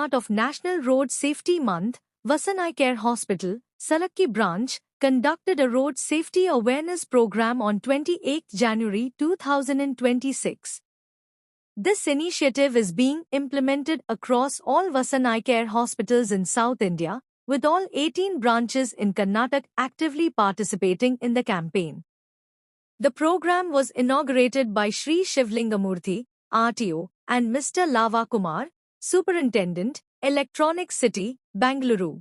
part of National Road Safety Month, Vasan Eye Care Hospital, Salakki branch, conducted a road safety awareness program on 28 January 2026. This initiative is being implemented across all Vasan Eye Care hospitals in South India, with all 18 branches in Karnataka actively participating in the campaign. The program was inaugurated by Shri Shivlingamurthy, RTO, and Mr. Lava Kumar, Superintendent, Electronic City, Bangalore.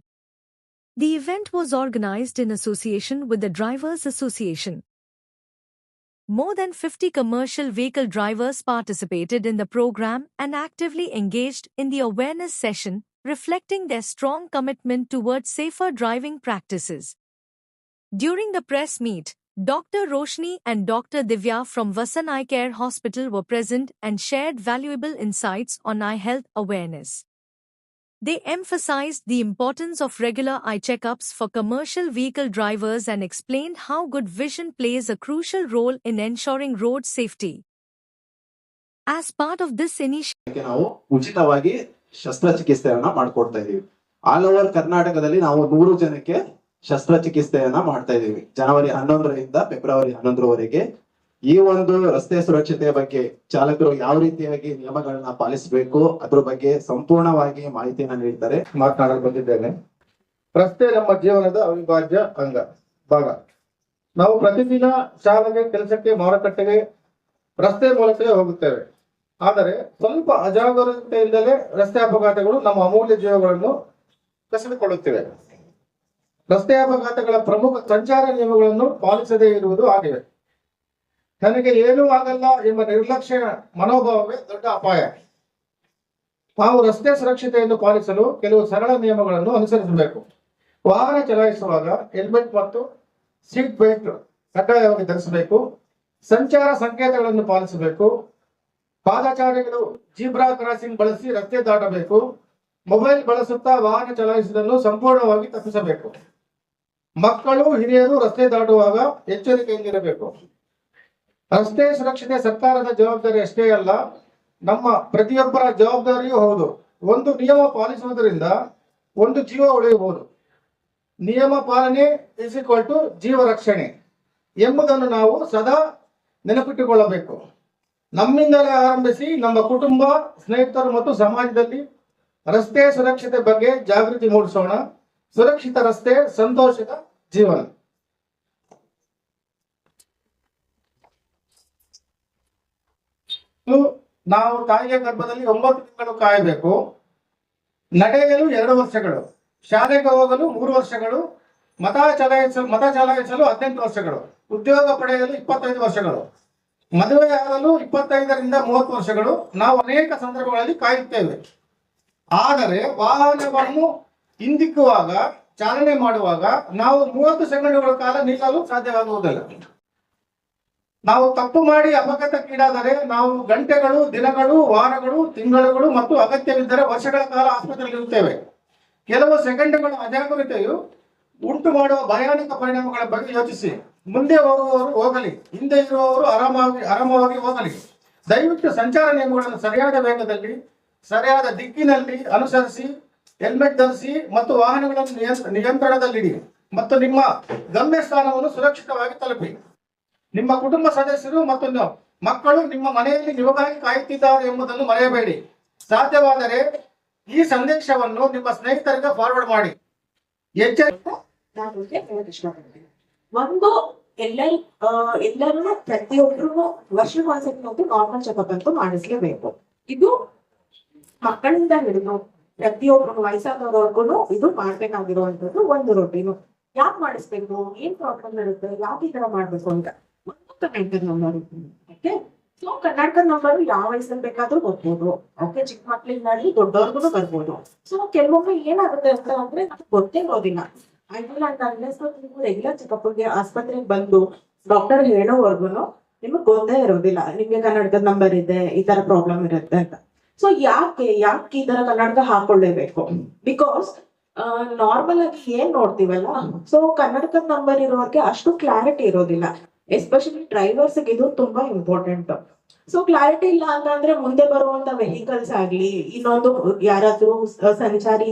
The event was organized in association with the Drivers Association. More than 50 commercial vehicle drivers participated in the program and actively engaged in the awareness session, reflecting their strong commitment towards safer driving practices. During the press meet, Dr. Roshni and Dr. Divya from Vasan Eye Care Hospital were present and shared valuable insights on eye health awareness. They emphasized the importance of regular eye checkups for commercial vehicle drivers and explained how good vision plays a crucial role in ensuring road safety. As part of this initiative, ನಾವು ಉಚಿತವಾಗಿ ಶಸ್ತ್ರಚಿಕಿತ್ಸೆಯನ್ನ ಮಾಡಿಕೊಡ್ತಾ ಇದೀವಿ. All over ಕರ್ನಾಟಕದಲ್ಲಿ ನಾವು 100 ಜನಕ್ಕೆ ಶಸ್ತ್ರಚಿಕಿತ್ಸೆಯನ್ನ ಮಾಡ್ತಾ ಇದೀವಿ. ಜನವರಿ 11ರಿಂದ February 11ರವರೆಗೆ ಈ ಒಂದು ರಸ್ತೆ ಸುರಕ್ಷತೆಯ ಬಗ್ಗೆ ಚಾಲಕರು ಯಾವ ರೀತಿಯಾಗಿ ನಿಯಮಗಳನ್ನ ಪಾಲಿಸಬೇಕು ಅದ್ರ ಬಗ್ಗೆ ಸಂಪೂರ್ಣವಾಗಿ ಮಾಹಿತಿಯನ್ನ ನೀಡ್ತಾರೆ. ಮಾತನಾಡಲು ಬಂದಿದ್ದೇನೆ. ರಸ್ತೆ ನಮ್ಮ ಜೀವನದ ಅವಿಭಾಜ್ಯ ಭಾಗ. ನಾವು ಪ್ರತಿದಿನ ಶಾಲೆಗೆ, ಕೆಲಸಕ್ಕೆ, ಮಾರುಕಟ್ಟೆಗೆ ರಸ್ತೆ ಮೂಲಕವೇ ಹೋಗುತ್ತೇವೆ. ಆದರೆ ಸ್ವಲ್ಪ ಅಜಾಗರೂಕತೆಯಿಂದಲೇ ರಸ್ತೆ ಅಪಘಾತಗಳು ನಮ್ಮ ಅಮೂಲ್ಯ ಜೀವಗಳನ್ನು ಕಸಿದುಕೊಳ್ಳುತ್ತಿವೆ. ರಸ್ತೆ ಅಪಘಾತಗಳ ಪ್ರಮುಖ ಸಂಚಾರ ನಿಯಮಗಳನ್ನು ಪಾಲಿಸದೇ ಇರುವುದು ಆಗಿವೆ. ನನಗೆ ಏನೂ ಆಗಲ್ಲ ಎಂಬ ನಿರ್ಲಕ್ಷ್ಯ ಮನೋಭಾವವೇ ದೊಡ್ಡ ಅಪಾಯ. ನಾವು ರಸ್ತೆ ಸುರಕ್ಷತೆಯನ್ನು ಪಾಲಿಸಲು ಕೆಲವು ಸರಳ ನಿಯಮಗಳನ್ನು ಅನುಸರಿಸಬೇಕು. ವಾಹನ ಚಲಾಯಿಸುವಾಗ ಹೆಲ್ಮೆಟ್ ಮತ್ತು ಸೀಟ್ ಬೆಲ್ಟ್ ಕಡ್ಡಾಯವಾಗಿ ಧರಿಸಬೇಕು. ಸಂಚಾರ ಸಂಕೇತಗಳನ್ನು ಪಾಲಿಸಬೇಕು. ಪಾದಚಾರಿಗಳು ಜೀಬ್ರಾ ಕ್ರಾಸಿಂಗ್ ಬಳಸಿ ರಸ್ತೆ ದಾಟಬೇಕು. ಮೊಬೈಲ್ ಬಳಸುತ್ತಾ ವಾಹನ ಚಲಾಯಿಸುವುದನ್ನು ಸಂಪೂರ್ಣವಾಗಿ ತಪ್ಪಿಸಬೇಕು. ಮಕ್ಕಳು, ಹಿರಿಯರು ರಸ್ತೆ ದಾಟುವಾಗ ಎಚ್ಚರಿಕೆಯಿಂದಿರಬೇಕು. ರಸ್ತೆ ಸುರಕ್ಷತೆ ಸರ್ಕಾರದ ಜವಾಬ್ದಾರಿ ಅಷ್ಟೇ ಅಲ್ಲ, ನಮ್ಮ ಪ್ರತಿಯೊಬ್ಬರ ಜವಾಬ್ದಾರಿಯೂ ಹೌದು. ಒಂದು ನಿಯಮ ಪಾಲಿಸುವುದರಿಂದ ಒಂದು ಜೀವ ಉಳಿಯಬಹುದು. ನಿಯಮ ಪಾಲನೆ = ಜೀವ ರಕ್ಷಣೆ ಎಂಬುದನ್ನು ನಾವು ಸದಾ ನೆನಪಿಟ್ಟುಕೊಳ್ಳಬೇಕು. ನಮ್ಮಿಂದಲೇ ಆರಂಭಿಸಿ ನಮ್ಮ ಕುಟುಂಬ, ಸ್ನೇಹಿತರು ಮತ್ತು ಸಮಾಜದಲ್ಲಿ ರಸ್ತೆ ಸುರಕ್ಷತೆ ಬಗ್ಗೆ ಜಾಗೃತಿ ಮೂಡಿಸೋಣ. ಸುರಕ್ಷಿತ ರಸ್ತೆ, ಸಂತೋಷದ ಜೀವನ. ನಾವು ತಾಯಿಯ ಗರ್ಭದಲ್ಲಿ 9 ತಿಂಗಳು ಕಾಯಬೇಕು. ನಡೆಯಲು 2 ವರ್ಷಗಳು, ಶಾಲೆಗೆ ಹೋಗಲು 3 ವರ್ಷಗಳು, ಮತ ಚಲಾಯಿಸಲು 18 ವರ್ಷಗಳು, ಉದ್ಯೋಗ ಪಡೆಯಲು 25 ವರ್ಷಗಳು, ಮದುವೆಯಾಗಲು 25ರಿಂದ 30 ವರ್ಷಗಳು. ನಾವು ಅನೇಕ ಸಂದರ್ಭಗಳಲ್ಲಿ ಕಾಯುತ್ತೇವೆ. ಆದರೆ ವಾಹನವನ್ನು ಹಿಂದಿಕ್ಕುವಾಗ, ಚಾಲನೆ ಮಾಡುವಾಗ ನಾವು 30 ಸೆಕೆಂಡುಗಳ ಕಾಲ ನಿಲ್ಲಲು ಸಾಧ್ಯವಾಗುವುದಿಲ್ಲ. ನಾವು ತಪ್ಪು ಮಾಡಿ ಅಪಘಾತಕ್ಕೀಡಾದರೆ ನಾವು ಗಂಟೆಗಳು, ದಿನಗಳು, ವಾರಗಳು, ತಿಂಗಳುಗಳು ಮತ್ತು ಅಗತ್ಯವಿದ್ದರೆ ವರ್ಷಗಳ ಕಾಲ ಆಸ್ಪತ್ರೆಯಲ್ಲಿ ಇರುತ್ತೇವೆ. ಕೆಲವು ಸೆಕೆಂಡುಗಳ ಅಜಾಗರೂಕತೆಯು ಉಂಟು ಮಾಡುವ ಭಯಾನಕ ಪರಿಣಾಮಗಳ ಬಗ್ಗೆ ಯೋಚಿಸಿ. ಮುಂದೆ ಹೋಗುವವರು ಹೋಗಲಿ, ಹಿಂದೆ ಇರುವವರು ಆರಾಮವಾಗಿ ಹೋಗಲಿ. ದಯವಿಟ್ಟು ಸಂಚಾರ ನಿಯಮಗಳನ್ನು ಸರಿಯಾದ ವೇಗದಲ್ಲಿ, ಸರಿಯಾದ ದಿಕ್ಕಿನಲ್ಲಿ ಅನುಸರಿಸಿ, ಹೆಲ್ಮೆಟ್ ಧರಿಸಿ ಮತ್ತು ವಾಹನಗಳನ್ನು ನಿಯಂತ್ರಣದಲ್ಲಿಡಿ ಮತ್ತು ನಿಮ್ಮ ಗಮ್ಯ ಸ್ಥಾನವನ್ನು ಸುರಕ್ಷಿತವಾಗಿ ತಲುಪಿ. ನಿಮ್ಮ ಕುಟುಂಬ ಸದಸ್ಯರು ಮತ್ತು ಮಕ್ಕಳು ನಿಮ್ಮ ಮನೆಯಲ್ಲಿ ನಿಮಗಾಗಿ ಕಾಯುತ್ತಿದ್ದಾರೆ ಎಂಬುದನ್ನು ಮರೆಯಬೇಡಿ. ಸಾಧ್ಯವಾದರೆ ಈ ಸಂದೇಶವನ್ನು ನಿಮ್ಮ ಸ್ನೇಹಿತರಿಗೆ ಫಾರ್ವರ್ಡ್ ಮಾಡಿ. ಒಂದು ಎಲ್ಲರೂ ಪ್ರತಿಯೊಬ್ಬರು ವರ್ಷಕ್ಕೊಂದ್ಸತಿ ನಾರ್ಮಲ್ ಚೆಕಪ್ ಅಂತೂ ಮಾಡಿಸ್ಲೇಬೇಕು. ಇದು ಮಕ್ಕಳಿಂದ ಹಿಡಿದು ಪ್ರತಿಯೊಬ್ಬರು ವಯಸ್ಸಾದವರೆಗೂ ಇದು ಮಾಡ್ಬೇಕಾಗಿರುವಂತದ್ದು ಒಂದು ರೂಟೀನು. ಯಾಕೆ ಮಾಡಿಸ್ಬೇಕು, ಏನ್ ಪ್ರಾಬ್ಲಮ್ ಇರುತ್ತೆ, ಯಾಕೆ ಈ ತರ ಮಾಡ್ಬೇಕು ಅಂತ ಕರ್ನಾಟಕದ ನಂಬರ್. ಓಕೆ, ಸೊ ಕರ್ನಾಟಕದ ನಂಬರ್ ಯಾವ ವಯಸ್ಸಲ್ಲಿ ಬೇಕಾದ್ರೂ ಬರ್ಬೋದು. ಓಕೆ, ಚಿಕ್ಕ ಮಕ್ಳಿಂದ ದೊಡ್ಡವ್ರಿಗೂ ಬರ್ಬೋದು. ಸೊ ಕೆಲವೊಮ್ಮೆ ಏನಾಗುತ್ತೆ ಅಂತ ಅಂದ್ರೆ ಗೊತ್ತೇ ಇರೋದಿಲ್ಲ. ಆಗಿಲ್ಲ ಅಂತ ರೆಗ್ಯುಲರ್ ಚೆಕಪ್ಗೆ ಆಸ್ಪತ್ರೆಗೆ ಬಂದು ಡಾಕ್ಟರ್ ಹೇಳೋವರ್ಗು ನಿಮಗ್ ಗೊತ್ತೇ ಇರೋದಿಲ್ಲ ನಿಮ್ಗೆ ಕರ್ನಾಟಕದ ನಂಬರ್ ಇದೆ, ಈ ತರ ಪ್ರಾಬ್ಲಮ್ ಇರುತ್ತೆ ಅಂತ. ಸೊ ಯಾಕೆ ಈ ತರ ಕರ್ನಾಟಕ ಹಾಕೊಳ್ಳೇಬೇಕು? ಬಿಕಾಸ್ ನಾರ್ಮಲ್ ಆಗಿ ಏನ್ ನೋಡ್ತೀವಲ್ಲ, ಸೊ ಕರ್ನಾಟಕದ ನಂಬರ್ ಇರೋರಿಗೆ ಅಷ್ಟು ಕ್ಲಾರಿಟಿ ಇರೋದಿಲ್ಲ. ಎಸ್ಪೆಷಲಿ ಡ್ರೈವರ್ಸ್ ಇದು ತುಂಬಾ ಇಂಪಾರ್ಟೆಂಟ್. ಸೊ ಕ್ಲಾರಿಟಿ ಇಲ್ಲ ಅಂತಂದ್ರೆ ಮುಂದೆ ಬರುವಂತ ವೆಹಿಕಲ್ಸ್ ಆಗ್ಲಿ, ಇನ್ನೊಂದು ಯಾರಾದ್ರೂ ಸಂಚಾರಿ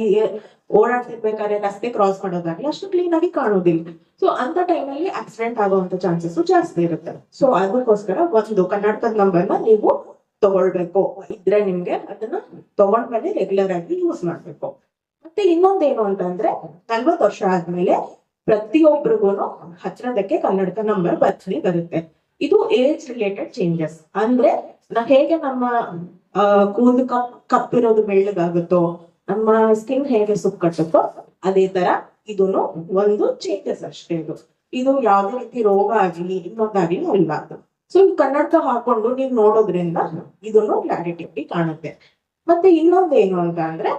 ಓಡಾಡ್ತಿರ್ಬೇಕಾದ್ರೆ ರಸ್ತೆ ಕ್ರಾಸ್ ಮಾಡೋದಾಗ್ಲಿ ಅಷ್ಟು ಕ್ಲೀನ್ ಆಗಿ ಕಾಣೋದಿಲ್ಲ. ಸೊ ಅಂತ ಟೈಮಲ್ಲಿ ಆಕ್ಸಿಡೆಂಟ್ ಆಗುವಂತ ಚಾನ್ಸಸ್ ಜಾಸ್ತಿ ಇರುತ್ತೆ. ಸೊ ಅದಕ್ಕೋಸ್ಕರ ಒಂದು ಕರ್ನಾಟಕದ ನಂಬರ್ನ ನೀವು ತಗೊಳ್ಬೇಕು. ಇದ್ರೆ ನಿಮ್ಗೆ ಅದನ್ನ ತಗೊಂಡ್ಮೇಲೆ ರೆಗ್ಯುಲರ್ ಆಗಿ ಯೂಸ್ ಮಾಡ್ಬೇಕು. ಮತ್ತೆ ಇನ್ನೊಂದೇನು ಅಂತಂದ್ರೆ 40 ವರ್ಷ ಆದ್ಮೇಲೆ ಪ್ರತಿಯೊಬ್ಬರಿಗೂ ಹತ್ರದಕ್ಕೆ ಕನ್ನಡಕ ನಂಬರ್ ಬರುತ್ತೆ. ಇದು ಏಜ್ ರಿಲೇಟೆಡ್ ಚೇಂಜಸ್. ಅಂದ್ರೆ ಹೇಗೆ ನಮ್ಮ ಕೂದಲು ಕಪ್ಪಿರೋದು ಬೆಳ್ಳಗಾಗುತ್ತೋ, ನಮ್ಮ ಸ್ಕಿನ್ ಹೇಗೆ ಸುಕ್ಕಟ್ಟುತ್ತೋ, ಅದೇ ತರ ಇದನ್ನು ಒಂದು ಚೇಂಜಸ್ ಅಷ್ಟೇ. ಇದು ಯಾವುದೇ ರೀತಿ ರೋಗ ಆಗ್ಲಿ ಇನ್ನೊಂದಾಗ್ಲಿ ಇಲ್ಲ. ಸೊ ಈ ಕನ್ನಡಕ ಹಾಕೊಂಡು ನೀವು ನೋಡೋದ್ರಿಂದ ಇದನ್ನು ಕ್ಲಾರಿಟಿ ಕಾಣುತ್ತೆ. ಮತ್ತೆ ಇನ್ನೊಂದೇನು ಅಂತ ಅಂದ್ರೆ,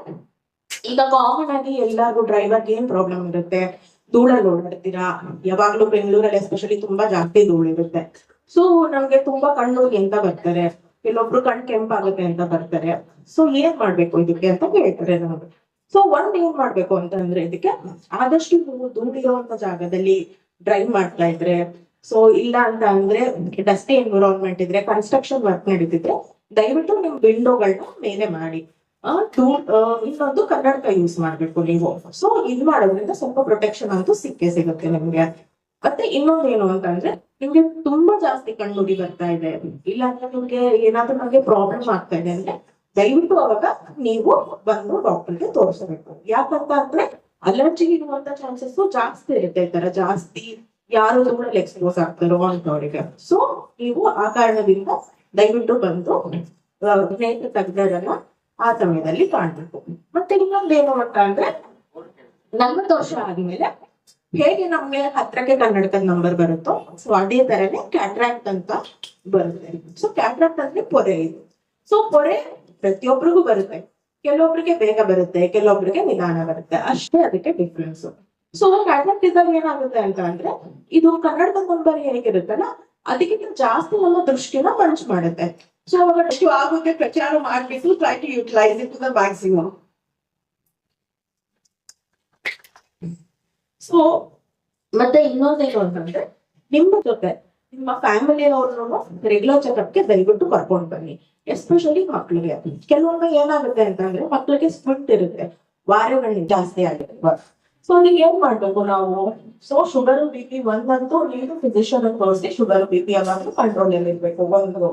ಈಗ ಕಾಮನ್ ಆಗಿ ಎಲ್ಲಾರ್ಗು ಡ್ರೈವರ್ಗೆ ಏನ್ ಪ್ರಾಬ್ಲಮ್ ಇರುತ್ತೆ, ಧೂಳಲ್ಲಿ ಓಡಾಡ್ತೀರಾ. ಯಾವಾಗ್ಲೂ ಬೆಂಗಳೂರಲ್ಲಿ ಎಸ್ಪೆಷಲಿ ತುಂಬಾ ಜಾಸ್ತಿ ಧೂಳಿರುತ್ತೆ. ಸೊ ನಮ್ಗೆ ತುಂಬಾ ಕಣ್ಣೂರಿಗೆ ಅಂತ ಬರ್ತಾರೆ, ಕೆಲವೊಬ್ರು ಕಣ್ ಕೆಂಪಾಗುತ್ತೆ ಅಂತ ಬರ್ತಾರೆ. ಸೊ ಏನ್ ಮಾಡ್ಬೇಕು ಇದಕ್ಕೆ ಅಂತ ಕೇಳ್ತಾರೆ ನಮ್ಗೆ. ಸೊ ಏನ್ ಮಾಡ್ಬೇಕು ಅಂತಂದ್ರೆ, ಇದಕ್ಕೆ ಆದಷ್ಟು ನೀವು ಧೂಳಿರುವಂತ ಜಾಗದಲ್ಲಿ ಡ್ರೈವ್ ಮಾಡ್ತಾ ಇದ್ರೆ, ಸೊ ಇಲ್ಲ ಅಂತ ಅಂದ್ರೆ ಡಸ್ಟಿ ಎನ್ವಿರಾನ್ಮೆಂಟ್ ಇದ್ರೆ, ಕನ್ಸ್ಟ್ರಕ್ಷನ್ ವರ್ಕ್ ನಡೀತಿದ್ರೆ ದಯವಿಟ್ಟು ನಿಮ್ ವಿಂಡೋಗಳನ್ನ ಮೇಲೆ ಮಾಡಿ. ಇನ್ನೊಂದು ಕನ್ನಡಕ ಯೂಸ್ ಮಾಡ್ಬೇಕು ನೀವು. ಸೊ ಇದ್ ಮಾಡೋದ್ರಿಂದ ಸ್ವಲ್ಪ ಪ್ರೊಟೆಕ್ಷನ್ ಅಂತೂ ಸಿಗುತ್ತೆ ನಿಮ್ಗೆ. ಮತ್ತೆ ಇನ್ನೊಂದೇನು ಅಂತಂದ್ರೆ, ನಿಮ್ಗೆ ತುಂಬಾ ಜಾಸ್ತಿ ಕಣ್ಣುರಿ ಬರ್ತಾ ಇದೆ, ಇಲ್ಲ ಅಂದ್ರೆ ನಿಮ್ಗೆ ಏನಾದ್ರೂ ನಮ್ಗೆ ಪ್ರಾಬ್ಲಮ್ ಆಗ್ತಾ ಇದೆ ಅಂದ್ರೆ ದಯವಿಟ್ಟು ಅವಾಗ ನೀವು ಬಂದು ಡಾಕ್ಟರ್ಗೆ ತೋರಿಸಬೇಕು. ಯಾಕಂತ ಅಂದ್ರೆ ಅಲರ್ಜಿ ಇರುವಂತ ಚಾನ್ಸಸ್ ಜಾಸ್ತಿ ಇರುತ್ತೆ. ಈ ತರ ಜಾಸ್ತಿ ಯಾರು ಧೂಳಲ್ಲಿ ಎಕ್ಸ್ಪೋಸ್ ಆಗ್ತಾರೋ ಅಂತವರಿಗೆ. ಸೊ ನೀವು ಆ ಕಾರಣದಿಂದ ದಯವಿಟ್ಟು ಬಂದು ನೇತ್ರ ತಜ್ಞರನ್ನ ಆ ಸಮಯದಲ್ಲಿ ಕಾಣ್ಬೇಕು. ಮತ್ತೆ ಇನ್ನೊಂದೇನು ಅಂತ ಅಂದ್ರೆ, 40 ವರ್ಷ ಆದ್ಮೇಲೆ ಹೇಗೆ ನಮ್ಗೆ ಹತ್ರಕ್ಕೆ ಕನ್ನಡಕದ ನಂಬರ್ ಬರುತ್ತೋ, ಸೊ ಅದೇ ತರನೇ ಕ್ಯಾಟ್ರಾಕ್ಟ್ ಅಂತ ಬರುತ್ತೆ. ಸೊ ಕ್ಯಾಟ್ರಾಕ್ಟ್ ಅಂದ್ರೆ ಪೊರೆ ಇದು. ಸೊ ಪೊರೆ ಪ್ರತಿಯೊಬ್ಬರಿಗೂ ಬರುತ್ತೆ, ಕೆಲವೊಬ್ರಿಗೆ ಬೇಗ ಬರುತ್ತೆ, ಕೆಲವೊಬ್ರಿಗೆ ನಿಧಾನ ಬರುತ್ತೆ, ಅಷ್ಟೇ ಅದಕ್ಕೆ ಡಿಫ್ರೆನ್ಸ್. ಸೊ ಕ್ಯಾಟ್ರಾಕ್ಟ್ ಇದ್ದಾಗ ಏನಾಗುತ್ತೆ ಅಂತ ಅಂದ್ರೆ, ಇದು ಕನ್ನಡಕದ ನಂಬರ್ ಹೇಗಿರುತ್ತಲ್ಲ ಅದಕ್ಕಿಂತ ಜಾಸ್ತಿ ನಮ್ಮ ದೃಷ್ಟಿನ ಪಂಚ್ ಮಾಡುತ್ತೆ. ಸೊ ಅವಾಗ ಎಷ್ಟು ಆಗುತ್ತೆ ಪ್ರಚಾರ ಮಾಡ್ಬಿಟ್ಟು try to utilise it to the maximum. So ಮತ್ತೆ ಇನ್ನೊಂದೇನು ಅಂತಂದ್ರೆ, ನಿಮ್ಮ ಜೊತೆ ನಿಮ್ಮ ಫ್ಯಾಮಿಲಿ ಅವ್ರನ್ನು ರೆಗ್ಯುಲರ್ ಚೆಕಪ್ಗೆ ದಯವಿಟ್ಟು ಕರ್ಕೊಂಡು ಬನ್ನಿ. ಎಸ್ಪೆಷಲಿ ಮಕ್ಳಿಗೆ ಕೆಲವೊಮ್ಮೆ ಏನಾಗುತ್ತೆ ಅಂತಂದ್ರೆ, ಮಕ್ಳಿಗೆ ಸ್ಪಿಟ್ ಇರುತ್ತೆ, ವಾರಗಳು ಜಾಸ್ತಿ ಆಗಿರುತ್ತೆ. ಸೊ ನೀವು ಏನ್ ಮಾಡ್ಬೇಕು ನಾವು, ಸೊ ಶುಗರ್ BP ಒಂದಂತೂ ನೀವು ಫಿಸಿಷಿಯನ್ ತೋರಿಸಿ ಶುಗರ್ BP ಯಾವಾಗಲೂ ಕಂಟ್ರೋಲ್ ಅಲ್ಲಿ ಇರ್ಬೇಕು. ಒಂದು